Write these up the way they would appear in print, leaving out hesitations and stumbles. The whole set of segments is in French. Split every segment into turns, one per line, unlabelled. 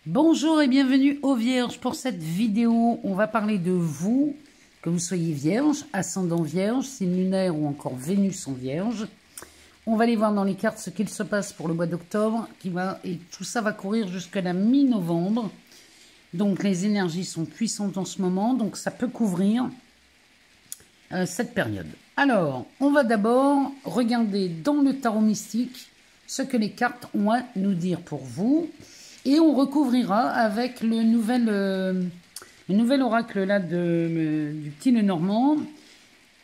Bonjour et bienvenue aux Vierges. Pour cette vidéo, on va parler de vous, que vous soyez Vierge, ascendant Vierge, signe lunaire ou encore Vénus en Vierge. On va aller voir dans les cartes ce qu'il se passe pour le mois d'octobre, et tout ça va courir jusqu'à la mi-novembre. Donc les énergies sont puissantes en ce moment, donc ça peut couvrir cette période. Alors, on va d'abord regarder dans le tarot mystique ce que les cartes ont à nous dire pour vous. Et on recouvrira avec le nouvel oracle là du petit Lenormand.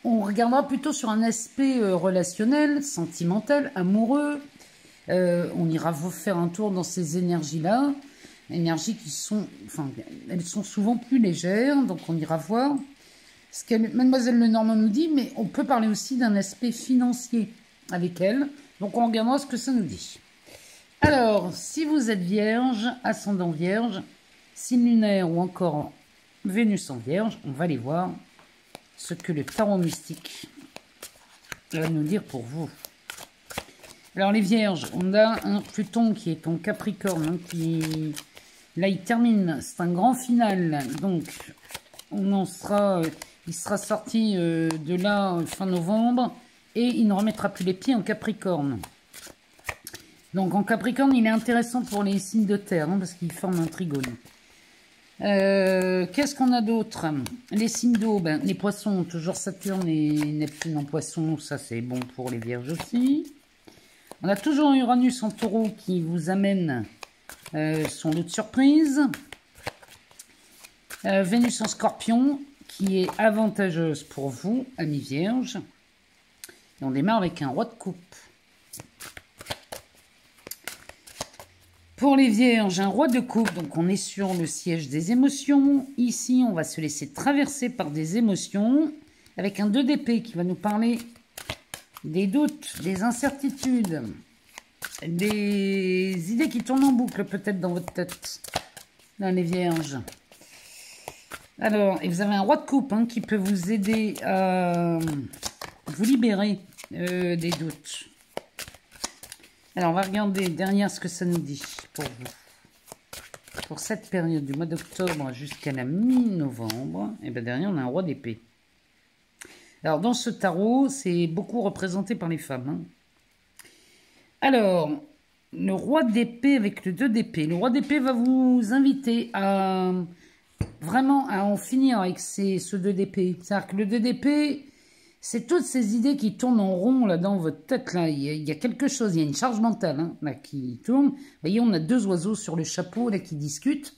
On regardera plutôt sur un aspect relationnel, sentimental, amoureux. On ira vous faire un tour dans ces énergies-là. Énergies qui sont, elles sont souvent plus légères. Donc on ira voir ce que Mademoiselle Lenormand nous dit. Mais on peut parler aussi d'un aspect financier avec elle. Donc on regardera ce que ça nous dit. Alors, si vous êtes Vierge, ascendant Vierge, signe lunaire ou encore Vénus en Vierge, on va aller voir ce que le tarot mystique va nous dire pour vous. Alors les Vierges, on a un Pluton qui est en Capricorne, là il termine, c'est un grand final, donc il sera sorti de là fin novembre et il ne remettra plus les pieds en Capricorne. Donc en Capricorne, il est intéressant pour les signes de terre, parce qu'il forme un trigone. Qu'est-ce qu'on a d'autre? Les signes d'eau, les poissons, toujours Saturne et Neptune en poisson, ça c'est bon pour les Vierges aussi. On a toujours Uranus en taureau qui vous amène son lot de surprise. Vénus en scorpion qui est avantageuse pour vous, amis Vierges. Et on démarre avec un roi de coupe. Pour les Vierges, un roi de coupe, donc on est sur le siège des émotions. Ici, on va se laisser traverser par des émotions, avec un 2 d'épée qui va nous parler des doutes, des incertitudes, des idées qui tournent en boucle peut-être dans votre tête, là les Vierges. Alors, et vous avez un roi de coupe qui peut vous aider à vous libérer des doutes. Alors, on va regarder derrière ce que ça nous dit pour vous. Pour cette période du mois d'octobre jusqu'à la mi-novembre, et bien derrière, on a un roi d'épée. Alors, dans ce tarot, c'est beaucoup représenté par les femmes. Alors, le roi d'épée avec le 2 d'épée. Le roi d'épée va vous inviter à vraiment à en finir avec ce 2 d'épée. C'est-à-dire que le 2 d'épée, c'est toutes ces idées qui tournent en rond là dans votre tête. Là. Il y a quelque chose, il y a une charge mentale là, qui tourne. Vous voyez, on a 2 oiseaux sur le chapeau là, qui discutent.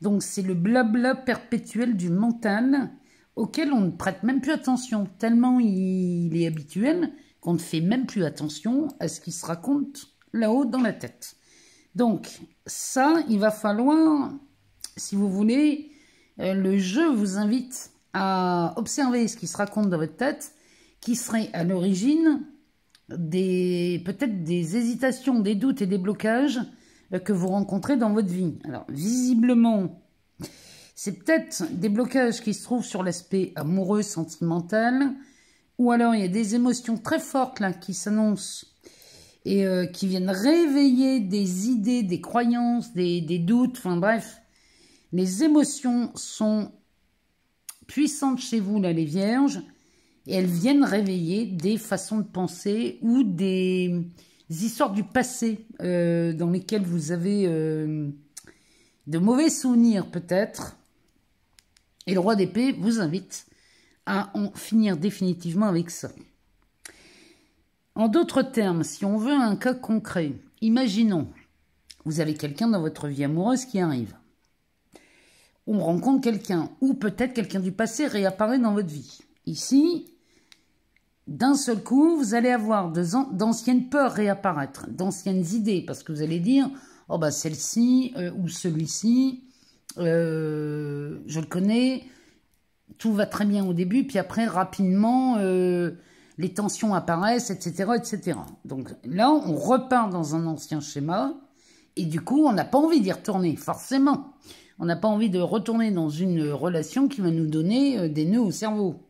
Donc c'est le blabla perpétuel du mental auquel on ne prête même plus attention. Tellement il est habituel qu'on ne fait même plus attention à ce qui se raconte là-haut dans la tête. Donc ça, il va falloir, si vous voulez, le jeu vous invite à observer ce qui se raconte dans votre tête, qui serait à l'origine peut-être des hésitations, des doutes et des blocages que vous rencontrez dans votre vie. Alors, visiblement, c'est peut-être des blocages qui se trouvent sur l'aspect amoureux, sentimental, ou alors il y a des émotions très fortes là qui s'annoncent et qui viennent réveiller des idées, des croyances, des doutes, enfin bref. Les émotions sont puissantes chez vous, là, les Vierges, et elles viennent réveiller des façons de penser ou des histoires du passé dans lesquelles vous avez de mauvais souvenirs, peut-être. Et le roi d'épée vous invite à en finir définitivement avec ça. En d'autres termes, si on veut un cas concret, imaginons, vous avez quelqu'un dans votre vie amoureuse qui arrive. On rencontre quelqu'un, ou peut-être quelqu'un du passé réapparaît dans votre vie. Ici, d'un seul coup, vous allez avoir d'anciennes peurs réapparaître, d'anciennes idées, parce que vous allez dire, oh bah celle-ci ou celui-ci, je le connais, tout va très bien au début, puis après, rapidement, les tensions apparaissent, etc., etc. Donc là, on repart dans un ancien schéma, et du coup, on n'a pas envie d'y retourner, forcément. On n'a pas envie de retourner dans une relation qui va nous donner des nœuds au cerveau.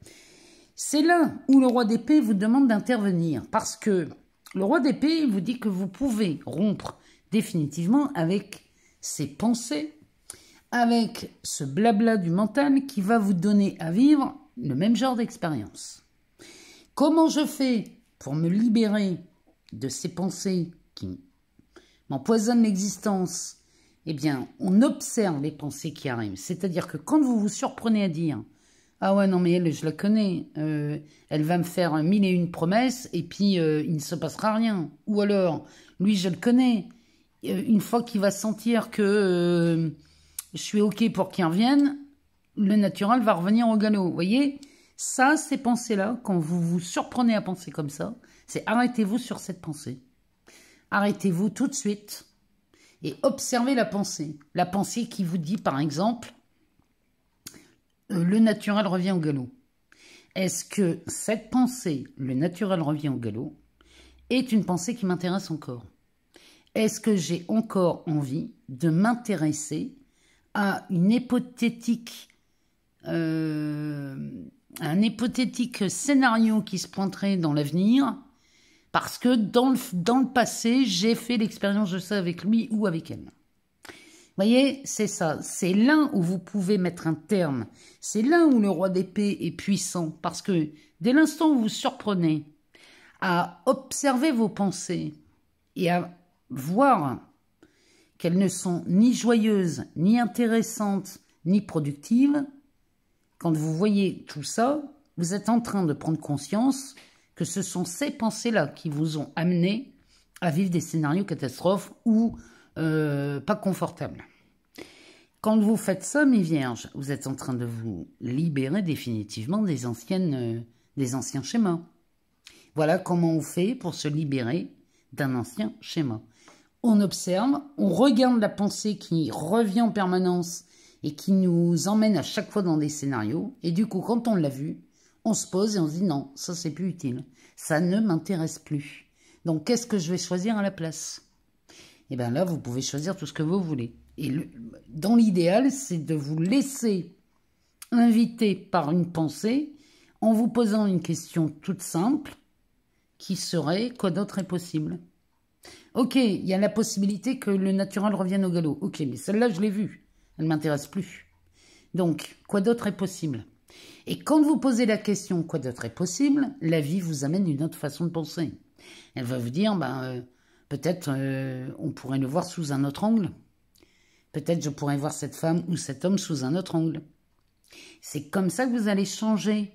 C'est là où le roi d'épée vous demande d'intervenir. Parce que le roi d'épée vous dit que vous pouvez rompre définitivement avec ces pensées avec ce blabla du mental qui va vous donner à vivre le même genre d'expérience. Comment je fais pour me libérer de ces pensées qui m'empoisonnent l'existence? Eh bien, on observe les pensées qui arrivent. C'est-à-dire que quand vous vous surprenez à dire « Ah ouais, non mais elle, je la connais, elle va me faire 1001 promesses et puis il ne se passera rien. » Ou alors, lui, je le connais, une fois qu'il va sentir que je suis OK pour qu'il revienne, le naturel va revenir au galop. Vous voyez, ça, ces pensées-là, quand vous vous surprenez à penser comme ça, c'est arrêtez-vous sur cette pensée. Arrêtez-vous tout de suite et observez la pensée. La pensée qui vous dit, par exemple, le naturel revient au galop. Est-ce que cette pensée, le naturel revient au galop, est une pensée qui m'intéresse encore? Est-ce que j'ai encore envie de m'intéresser à un hypothétique scénario qui se pointerait dans l'avenir parce que dans le passé, j'ai fait l'expérience de ça avec lui ou avec elle? Vous voyez, c'est ça. C'est là où vous pouvez mettre un terme. C'est là où le roi d'épée est puissant. Parce que dès l'instant où vous vous surprenez à observer vos pensées et à voir qu'elles ne sont ni joyeuses, ni intéressantes, ni productives, quand vous voyez tout ça, vous êtes en train de prendre conscience que ce sont ces pensées-là qui vous ont amené à vivre des scénarios catastrophes ou pas confortables. Quand vous faites ça, mes vierges, vous êtes en train de vous libérer définitivement des anciens schémas. Voilà comment on fait pour se libérer d'un ancien schéma. On observe, on regarde la pensée qui revient en permanence et qui nous emmène à chaque fois dans des scénarios. Et du coup, quand on l'a vu, on se pose et on se dit non, ça c'est plus utile. Ça ne m'intéresse plus. Donc qu'est-ce que je vais choisir à la place? Et bien là, vous pouvez choisir tout ce que vous voulez. Et dans l'idéal, c'est de vous laisser inviter par une pensée en vous posant une question toute simple qui serait quoi d'autre est possible? Ok, il y a la possibilité que le naturel revienne au galop. Ok, mais celle-là, je l'ai vue. Elle ne m'intéresse plus. Donc, quoi d'autre est possible? Et quand vous posez la question quoi d'autre est possible, la vie vous amène une autre façon de penser. Elle va vous dire, peut-être on pourrait le voir sous un autre angle. Peut-être je pourrais voir cette femme ou cet homme sous un autre angle. C'est comme ça que vous allez changer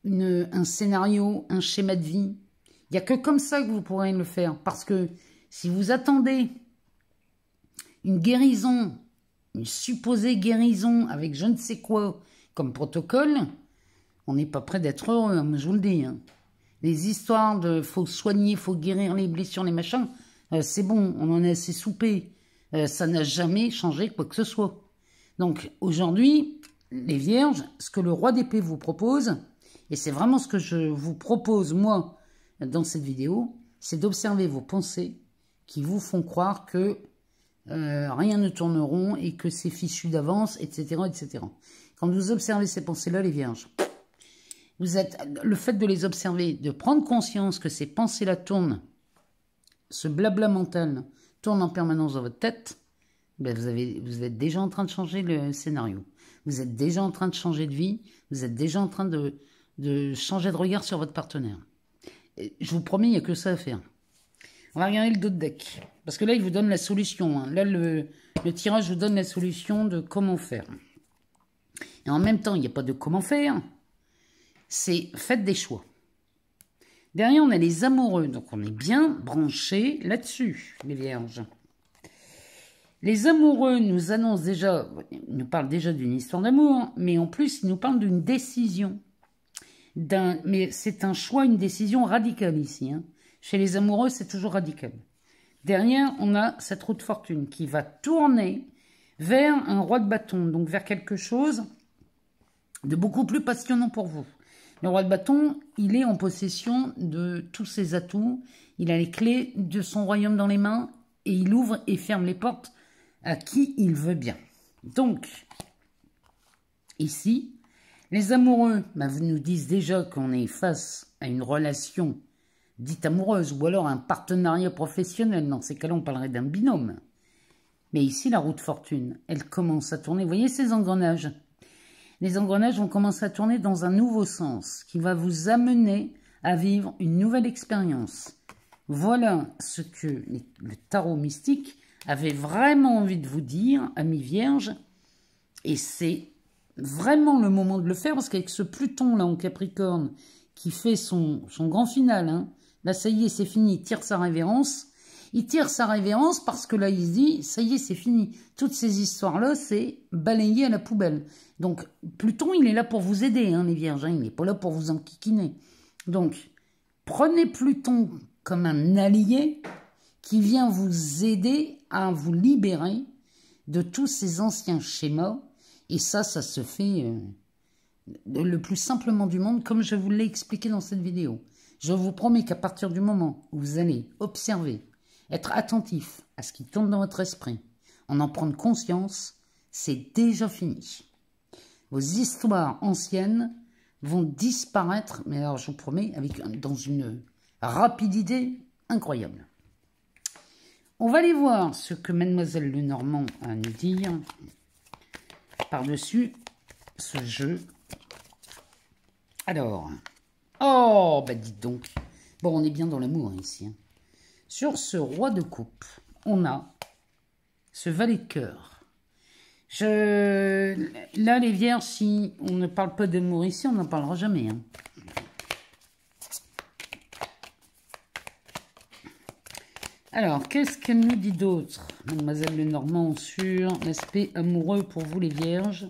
un scénario, un schéma de vie. Il n'y a que comme ça que vous pourrez le faire. Parce que si vous attendez une guérison, une supposée guérison avec je ne sais quoi comme protocole, on n'est pas prêt d'être heureux, hein, je vous le dis. Hein. Les histoires de faut soigner, faut guérir les blessures, les machins, c'est bon, on en a assez soupé. Ça n'a jamais changé quoi que ce soit. Donc aujourd'hui, les vierges, ce que le roi d'épée vous propose, et c'est vraiment ce que je vous propose moi dans cette vidéo, c'est d'observer vos pensées qui vous font croire que rien ne tourne rond et que c'est fichu d'avance, etc., etc. Quand vous observez ces pensées-là, les vierges, le fait de les observer, de prendre conscience que ces pensées-là tournent, ce blabla mental tourne en permanence dans votre tête, ben vous êtes déjà en train de changer le scénario. Vous êtes déjà en train de changer de vie, vous êtes déjà en train de changer de regard sur votre partenaire. Et je vous promets, il n'y a que ça à faire. On va regarder le dos de deck. Parce que là, il vous donne la solution. Hein. Là, le tirage vous donne la solution de comment faire. Et en même temps, il n'y a pas de comment faire. C'est faites des choix. Derrière, on a les amoureux. Donc, on est bien branché là-dessus, les vierges. Les amoureux nous annoncent déjà, nous parlent déjà d'une histoire d'amour, mais en plus, ils nous parlent d'une décision. Mais c'est un choix, une décision radicale ici. Hein. Chez les amoureux, c'est toujours radical. Derrière, on a cette roue de fortune qui va tourner vers un roi de bâton, donc vers quelque chose de beaucoup plus passionnant pour vous. Le roi de bâton, il est en possession de tous ses atouts, il a les clés de son royaume dans les mains et il ouvre et ferme les portes à qui il veut bien. Donc, ici, les amoureux nous disent déjà qu'on est face à une relation dite amoureuse ou alors un partenariat professionnel. Dans ces cas-là, on parlerait d'un binôme. Mais ici, la roue de fortune, elle commence à tourner. Vous voyez ces engrenages? Les engrenages vont commencer à tourner dans un nouveau sens qui va vous amener à vivre une nouvelle expérience. Voilà ce que le tarot mystique avait vraiment envie de vous dire, amis vierges. Et c'est vraiment le moment de le faire parce qu'avec ce Pluton là en Capricorne qui fait son grand final, hein, là ça y est, c'est fini, il tire sa révérence. Il tire sa révérence parce que là, il se dit, ça y est, c'est fini. Toutes ces histoires-là, c'est balayé à la poubelle. Donc, Pluton, il est là pour vous aider, hein, les vierges. Hein, il n'est pas là pour vous enquiquiner. Donc, prenez Pluton comme un allié qui vient vous aider à vous libérer de tous ces anciens schémas. Et ça se fait le plus simplement du monde, comme je vous l'ai expliqué dans cette vidéo. Je vous promets qu'à partir du moment où vous allez observer, être attentif à ce qui tourne dans votre esprit, en prendre conscience, c'est déjà fini. Vos histoires anciennes vont disparaître, mais alors je vous promets, dans une rapidité incroyable. On va aller voir ce que Mademoiselle Lenormand a à nous dire par-dessus ce jeu. Alors, oh, bah dites donc. Bon, on est bien dans l'amour ici, hein. Sur ce roi de coupe, on a ce valet de cœur. Là, les vierges, si on ne parle pas d'amour ici, on n'en parlera jamais. Hein. Alors, qu'est-ce qu'elle nous dit d'autre, Mademoiselle Lenormand, sur l'aspect amoureux pour vous, les vierges?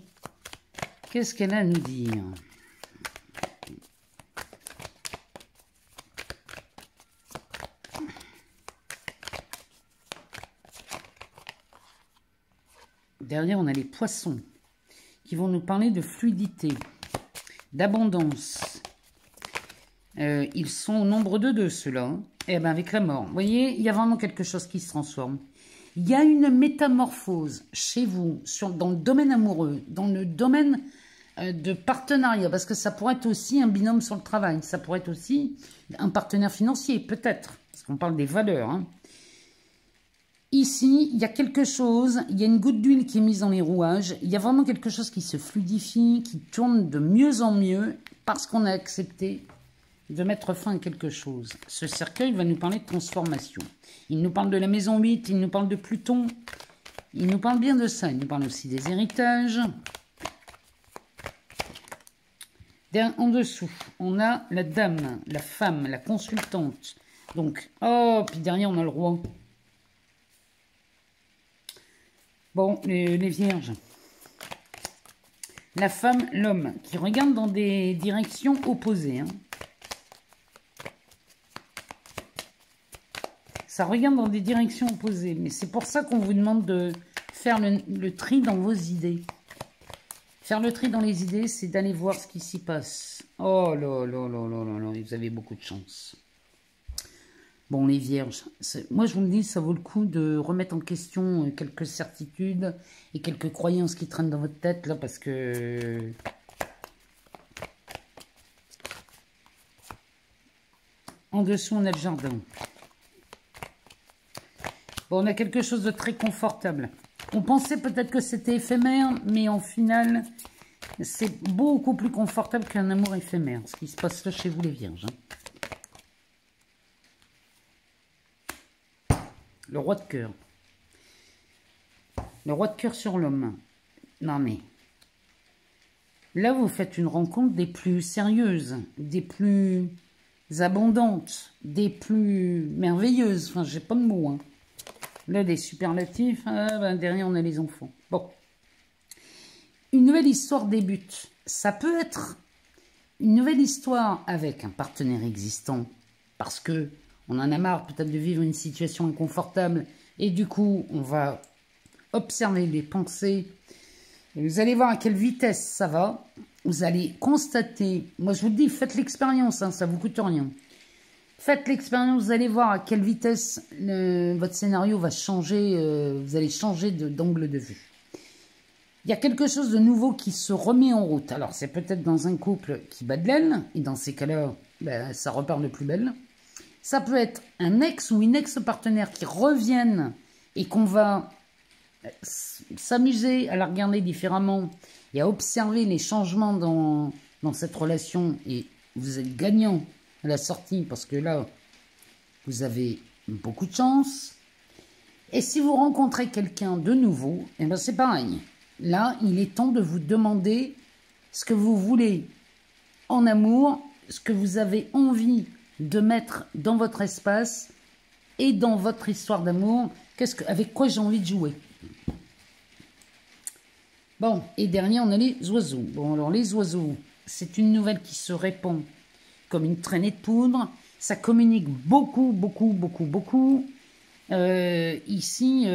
Qu'est-ce qu'elle a à nous dire? Derrière, on a les poissons qui vont nous parler de fluidité, d'abondance. Ils sont au nombre de 2, ceux-là. Hein. Et bien, avec la mort. Vous voyez, il y a vraiment quelque chose qui se transforme. Il y a une métamorphose chez vous, dans le domaine amoureux, dans le domaine de partenariat, parce que ça pourrait être aussi un binôme sur le travail. Ça pourrait être aussi un partenaire financier, peut-être, parce qu'on parle des valeurs, hein. Ici, il y a quelque chose, il y a une goutte d'huile qui est mise dans les rouages, il y a vraiment quelque chose qui se fluidifie, qui tourne de mieux en mieux, parce qu'on a accepté de mettre fin à quelque chose. Ce cercueil va nous parler de transformation. Il nous parle de la maison 8, il nous parle de Pluton, il nous parle bien de ça, il nous parle aussi des héritages. En dessous, on a la dame, la femme, la consultante. Donc, oh, puis derrière, on a le roi. Bon, les vierges. La femme, l'homme, qui regardent dans des directions opposées. Hein. Ça regarde dans des directions opposées. Mais c'est pour ça qu'on vous demande de faire le tri dans vos idées. Faire le tri dans les idées, c'est d'aller voir ce qui s'y passe. Oh là là là là là là, vous avez beaucoup de chance. Bon, les vierges, moi je vous le dis, ça vaut le coup de remettre en question quelques certitudes et quelques croyances qui traînent dans votre tête, là, parce que... En dessous, on a le jardin. Bon, on a quelque chose de très confortable. On pensait peut-être que c'était éphémère, mais en final, c'est beaucoup plus confortable qu'un amour éphémère, ce qui se passe là chez vous, les vierges, hein. Le roi de cœur. Le roi de cœur sur l'homme. Non mais... Là, vous faites une rencontre des plus sérieuses, des plus abondantes, des plus merveilleuses. Enfin, j'ai pas de mots. Hein. Là, des superlatifs. Ah, ben, derrière, on a les enfants. Bon. Une nouvelle histoire débute. Ça peut être une nouvelle histoire avec un partenaire existant. Parce que on en a marre peut-être de vivre une situation inconfortable. Et du coup, on va observer les pensées. Et vous allez voir à quelle vitesse ça va. Vous allez constater. Moi, je vous le dis, faites l'expérience. Hein, ça ne vous coûte rien. Faites l'expérience. Vous allez voir à quelle vitesse votre scénario va changer. Vous allez changer d'angle de vue. Il y a quelque chose de nouveau qui se remet en route. Alors, c'est peut-être dans un couple qui bat de l'aile. Et dans ces cas-là, ben, ça repart de plus belle. Ça peut être un ex ou une ex-partenaire qui reviennent et qu'on va s'amuser à la regarder différemment et à observer les changements dans cette relation. Et vous êtes gagnant à la sortie parce que là, vous avez beaucoup de chance. Et si vous rencontrez quelqu'un de nouveau, eh ben c'est pareil. Là, il est temps de vous demander ce que vous voulez en amour, ce que vous avez envie de mettre dans votre espace et dans votre histoire d'amour. Avec quoi j'ai envie de jouer? Bon, et dernier, on a les oiseaux. Bon, alors les oiseaux, c'est une nouvelle qui se répand comme une traînée de poudre. Ça communique beaucoup, beaucoup, beaucoup, beaucoup. Ici,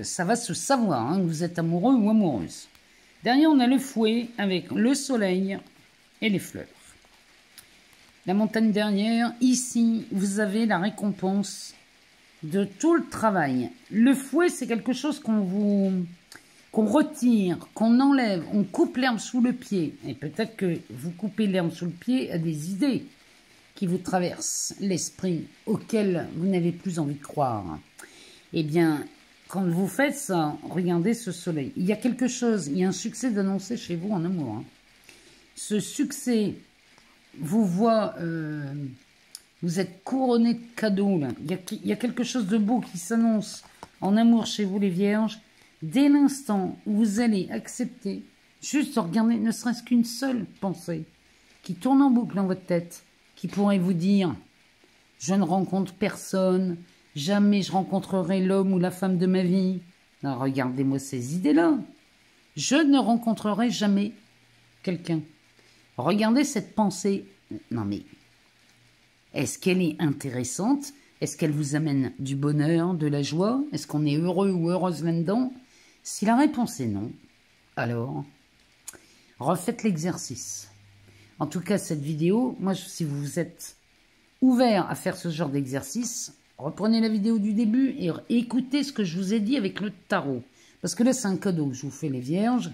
ça va se savoir, hein, que vous êtes amoureux ou amoureuse. Derrière, on a le fouet avec le soleil et les fleurs. La montagne derrière, ici, vous avez la récompense de tout le travail. Le fouet, c'est quelque chose qu'on retire, qu'on enlève, on coupe l'herbe sous le pied. Et peut-être que vous coupez l'herbe sous le pied à des idées qui vous traversent l'esprit, auxquelles vous n'avez plus envie de croire. Eh bien, quand vous faites ça, regardez ce soleil. Il y a quelque chose, il y a un succès d'annoncer chez vous en amour. Hein. Ce succès vous voit, vous êtes couronné de cadeaux. Là. Il y a quelque chose de beau qui s'annonce en amour chez vous les vierges. Dès l'instant où vous allez accepter, juste regarder ne serait-ce qu'une seule pensée qui tourne en boucle dans votre tête, qui pourrait vous dire « Je ne rencontre personne, jamais je rencontrerai l'homme ou la femme de ma vie. » Regardez-moi ces idées-là. Je ne rencontrerai jamais quelqu'un. Regardez cette pensée. Non mais, est-ce qu'elle est intéressante? Est-ce qu'elle vous amène du bonheur, de la joie? Est-ce qu'on est heureux ou heureuse là-dedans? Si la réponse est non, alors refaites l'exercice. En tout cas, cette vidéo, moi, si vous êtes ouvert à faire ce genre d'exercice, reprenez la vidéo du début et écoutez ce que je vous ai dit avec le tarot. Parce que là, c'est un cadeau que je vous fais, les vierges.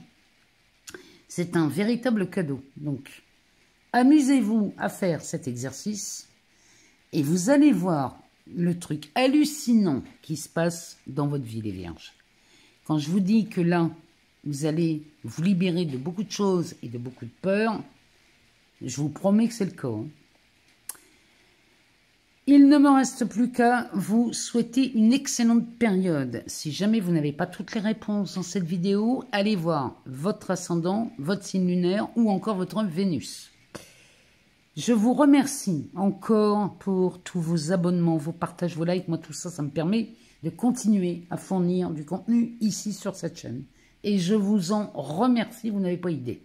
C'est un véritable cadeau. Donc, amusez-vous à faire cet exercice et vous allez voir le truc hallucinant qui se passe dans votre vie, les vierges. Quand je vous dis que là, vous allez vous libérer de beaucoup de choses et de beaucoup de peurs, je vous promets que c'est le cas. Hein. Il ne me reste plus qu'à vous souhaiter une excellente période. Si jamais vous n'avez pas toutes les réponses dans cette vidéo, allez voir votre ascendant, votre signe lunaire ou encore votre Vénus. Je vous remercie encore pour tous vos abonnements, vos partages, vos likes. Moi, tout ça, ça me permet de continuer à fournir du contenu ici sur cette chaîne. Et je vous en remercie, vous n'avez pas idée.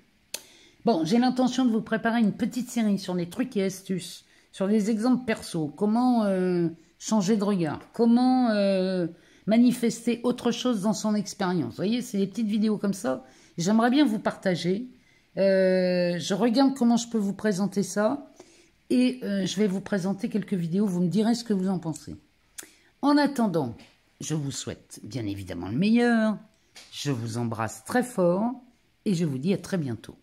Bon, j'ai l'intention de vous préparer une petite série sur les trucs et astuces, sur les exemples perso, comment changer de regard, comment manifester autre chose dans son expérience. Vous voyez, c'est des petites vidéos comme ça. J'aimerais bien vous partager. Je regarde comment je peux vous présenter ça. Et je vais vous présenter quelques vidéos. Vous me direz ce que vous en pensez. En attendant, je vous souhaite bien évidemment le meilleur. Je vous embrasse très fort. Et je vous dis à très bientôt.